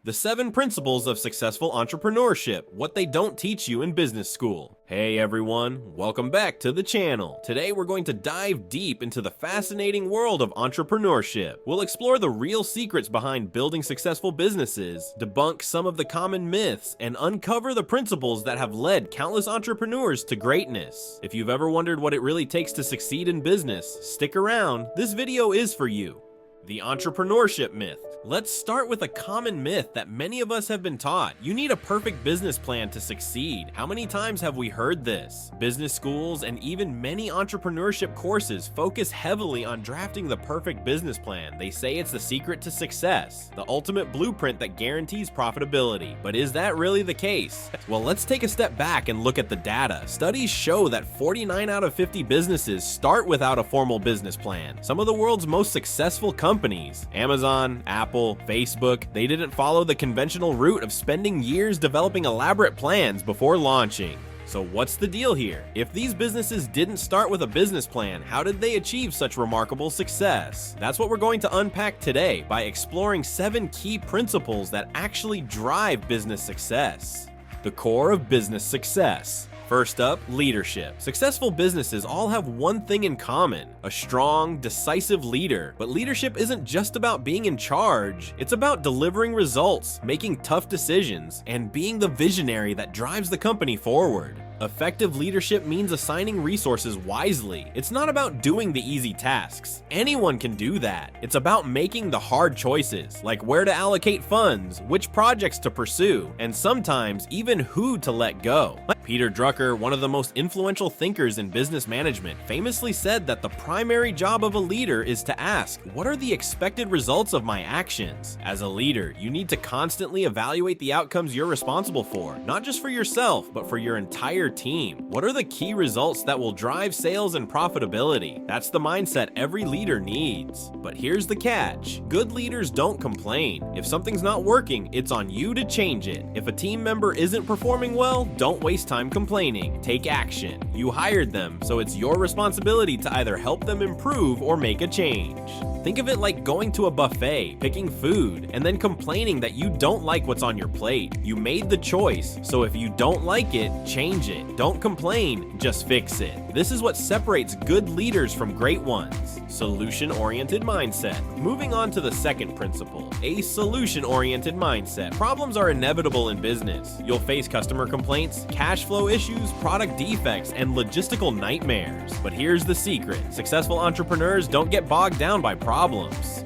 The 7 Principles of Successful Entrepreneurship, what they don't teach you in business school. Hey everyone, welcome back to the channel. Today we're going to dive deep into the fascinating world of entrepreneurship. We'll explore the real secrets behind building successful businesses, debunk some of the common myths, and uncover the principles that have led countless entrepreneurs to greatness. If you've ever wondered what it really takes to succeed in business, stick around. This video is for you. The entrepreneurship myth. Let's start with a common myth that many of us have been taught. You need a perfect business plan to succeed. How many times have we heard this? Business schools and even many entrepreneurship courses focus heavily on drafting the perfect business plan. They say it's the secret to success, the ultimate blueprint that guarantees profitability. But is that really the case? Well, let's take a step back and look at the data. Studies show that 49 out of 50 businesses start without a formal business plan. Some of the world's most successful companies, Amazon, Apple, Facebook, they didn't follow the conventional route of spending years developing elaborate plans before launching. So what's the deal here? If these businesses didn't start with a business plan, how did they achieve such remarkable success? That's what we're going to unpack today by exploring 7 key principles that actually drive business success. The core of business success. First up, leadership. Successful businesses all have one thing in common: a strong, decisive leader. But leadership isn't just about being in charge. It's about delivering results, making tough decisions, and being the visionary that drives the company forward. Effective leadership means assigning resources wisely. It's not about doing the easy tasks. Anyone can do that. It's about making the hard choices, like where to allocate funds, which projects to pursue, and sometimes even who to let go. Peter Drucker, one of the most influential thinkers in business management, famously said that the primary job of a leader is to ask, what are the expected results of my actions? As a leader, you need to constantly evaluate the outcomes you're responsible for, not just for yourself, but for your entire team. What are the key results that will drive sales and profitability? That's the mindset every leader needs. But here's the catch. Good leaders don't complain. If something's not working, it's on you to change it. If a team member isn't performing well, don't waste time complaining. Take action. You hired them, so it's your responsibility to either help them improve or make a change. Think of it like going to a buffet, picking food, and then complaining that you don't like what's on your plate. You made the choice, so if you don't like it, change it. Don't complain, just fix it. This is what separates good leaders from great ones. Solution-oriented mindset. Moving on to the second principle, a solution-oriented mindset. Problems are inevitable in business. You'll face customer complaints, cash flow issues, product defects, and logistical nightmares. But here's the secret. Successful entrepreneurs don't get bogged down by problems.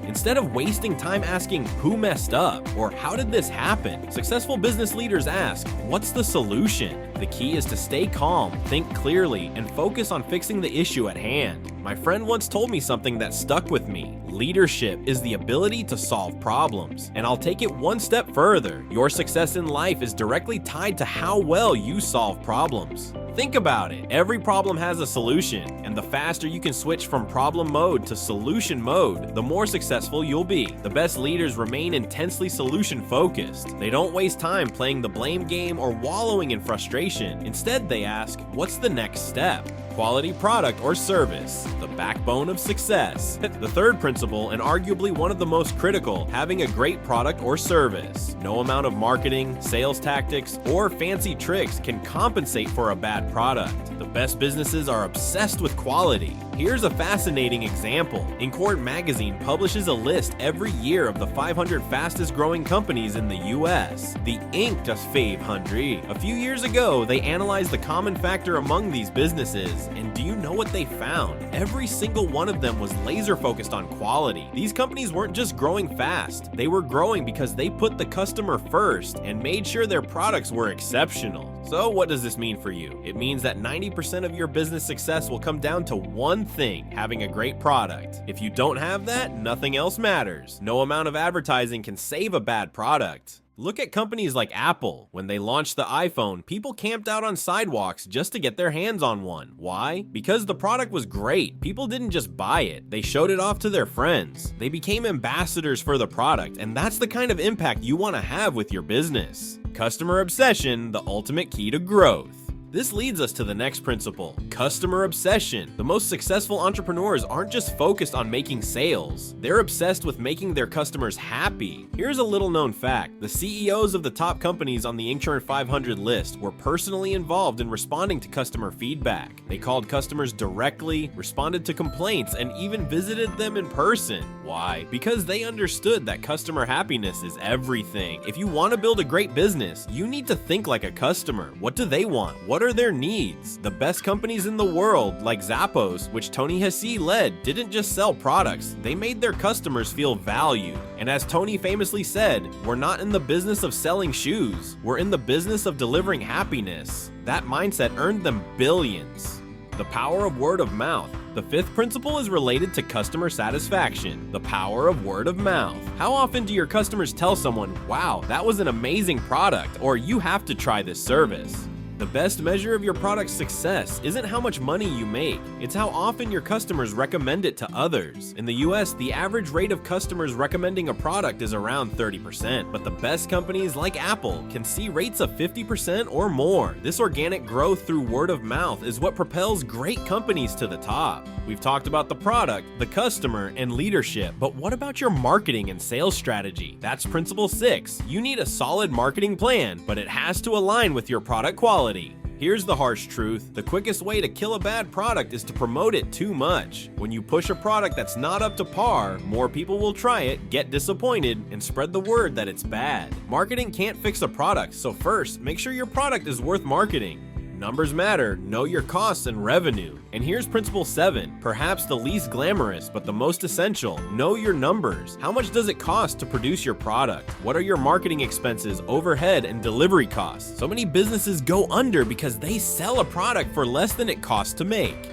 Instead of wasting time asking who messed up or how did this happen, successful business leaders ask, what's the solution? The key is to stay calm, think clearly, and focus on fixing the issue at hand. My friend once told me something that stuck with me. Leadership is the ability to solve problems. And I'll take it one step further. Your success in life is directly tied to how well you solve problems. Think about it. Every problem has a solution, and the faster you can switch from problem mode to solution mode, the more successful you'll be. The best leaders remain intensely solution focused. They don't waste time playing the blame game or wallowing in frustration. Instead, they ask, what's the next step? Quality product or service, the backbone of success. The third principle, and arguably one of the most critical, having a great product or service. No amount of marketing, sales tactics, or fancy tricks can compensate for a bad product. The best businesses are obsessed with quality. Here's a fascinating example. Incord magazine publishes a list every year of the 500 fastest growing companies in the US. The Inc. das 500. A few years ago, they analyzed the common factor among these businesses, and do you know what they found? Every single one of them was laser focused on quality. These companies weren't just growing fast, they were growing because they put the customer first and made sure their products were exceptional. So what does this mean for you? It means that 90% of your business success will come down to one thing: having a great product. If you don't have that, nothing else matters. No amount of advertising can save a bad product. Look at companies like Apple. When they launched the iPhone, people camped out on sidewalks just to get their hands on one. Why? Because the product was great. People didn't just buy it, they showed it off to their friends. They became ambassadors for the product, and that's the kind of impact you want to have with your business. Customer obsession, the ultimate key to growth. This leads us to the next principle, customer obsession. The most successful entrepreneurs aren't just focused on making sales, they're obsessed with making their customers happy. Here's a little known fact, the CEOs of the top companies on the Inc. 500 list were personally involved in responding to customer feedback. They called customers directly, responded to complaints, and even visited them in person. Why? Because they understood that customer happiness is everything. If you want to build a great business, you need to think like a customer. What do they want? What are their needs? The best companies in the world, like Zappos, which Tony Hsieh led, didn't just sell products, they made their customers feel valued. And as Tony famously said, we're not in the business of selling shoes, we're in the business of delivering happiness. That mindset earned them billions. The power of word of mouth. The fifth principle is related to customer satisfaction, the power of word of mouth. How often do your customers tell someone, wow, that was an amazing product, or you have to try this service? The best measure of your product's success isn't how much money you make, it's how often your customers recommend it to others. In the US, the average rate of customers recommending a product is around 30%, but the best companies like Apple can see rates of 50% or more. This organic growth through word of mouth is what propels great companies to the top. We've talked about the product, the customer, and leadership, but what about your marketing and sales strategy? That's principle 6. You need a solid marketing plan, but it has to align with your product quality. Here's the harsh truth. The quickest way to kill a bad product is to promote it too much. When you push a product that's not up to par, more people will try it, get disappointed, and spread the word that it's bad. Marketing can't fix a product, so first, make sure your product is worth marketing. Numbers matter, know your costs and revenue. And here's principle 7, perhaps the least glamorous, but the most essential. Know your numbers. How much does it cost to produce your product? What are your marketing expenses, overhead, and delivery costs? So many businesses go under because they sell a product for less than it costs to make.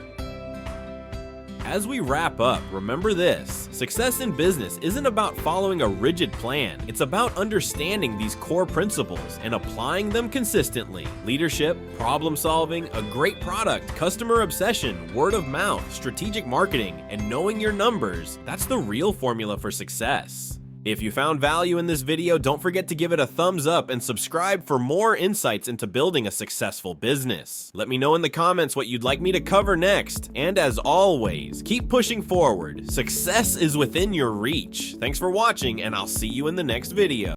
As we wrap up, remember this. Success in business isn't about following a rigid plan. It's about understanding these core principles and applying them consistently. Leadership, problem solving, a great product, customer obsession, word of mouth, strategic marketing, and knowing your numbers, that's the real formula for success. If you found value in this video, don't forget to give it a thumbs up and subscribe for more insights into building a successful business. Let me know in the comments what you'd like me to cover next. And as always, keep pushing forward. Success is within your reach. Thanks for watching, and I'll see you in the next video.